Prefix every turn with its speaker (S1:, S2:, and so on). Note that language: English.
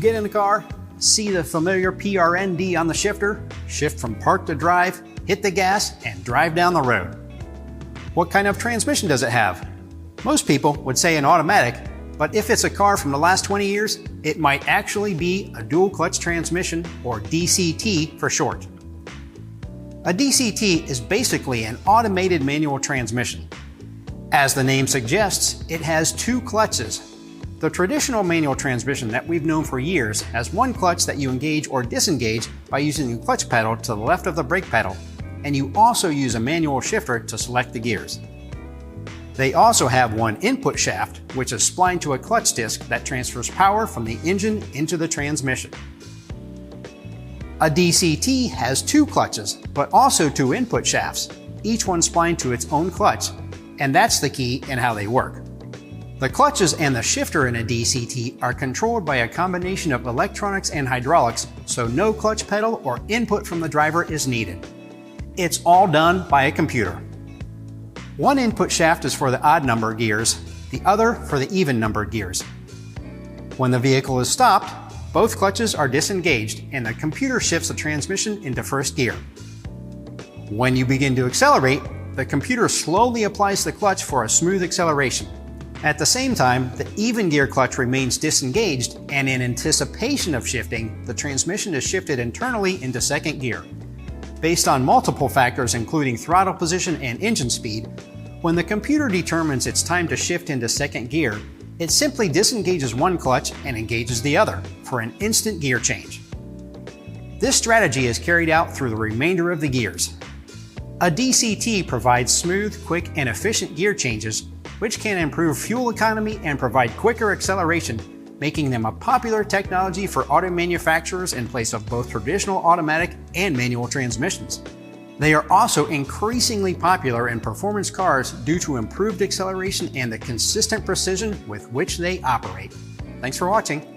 S1: get in the car, see the familiar PRND on the shifter, shift from park to drive, hit the gas, and drive down the road. What kind of transmission does it have? Most people would say an automatic, but if it's a car from the last 20 years, it might actually be a dual clutch transmission, or DCT for short. A DCT is basically an automated manual transmission. As the name suggests, it has two clutches. The traditional manual transmission that we've known for years has one clutch that you engage or disengage by using the clutch pedal to the left of the brake pedal, and you also use a manual shifter to select the gears. They also have one input shaft, which is splined to a clutch disc that transfers power from the engine into the transmission. A DCT has two clutches, but also two input shafts, each one splined to its own clutch, and that's the key in how they work. The clutches and the shifter in a DCT are controlled by a combination of electronics and hydraulics, so no clutch pedal or input from the driver is needed. It's all done by a computer. One input shaft is for the odd number gears, the other for the even numbered gears. When the vehicle is stopped, both clutches are disengaged and the computer shifts the transmission into first gear. When you begin to accelerate, the computer slowly applies the clutch for a smooth acceleration. At the same time, the even gear clutch remains disengaged, and in anticipation of shifting, the transmission is shifted internally into second gear. Based on multiple factors including throttle position and engine speed, when the computer determines it's time to shift into second gear, it simply disengages one clutch and engages the other for an instant gear change. This strategy is carried out through the remainder of the gears. A DCT provides smooth, quick, and efficient gear changes, which can improve fuel economy and provide quicker acceleration, making them a popular technology for auto manufacturers in place of both traditional automatic and manual transmissions. They are also increasingly popular in performance cars due to improved acceleration and the consistent precision with which they operate. Thanks for watching.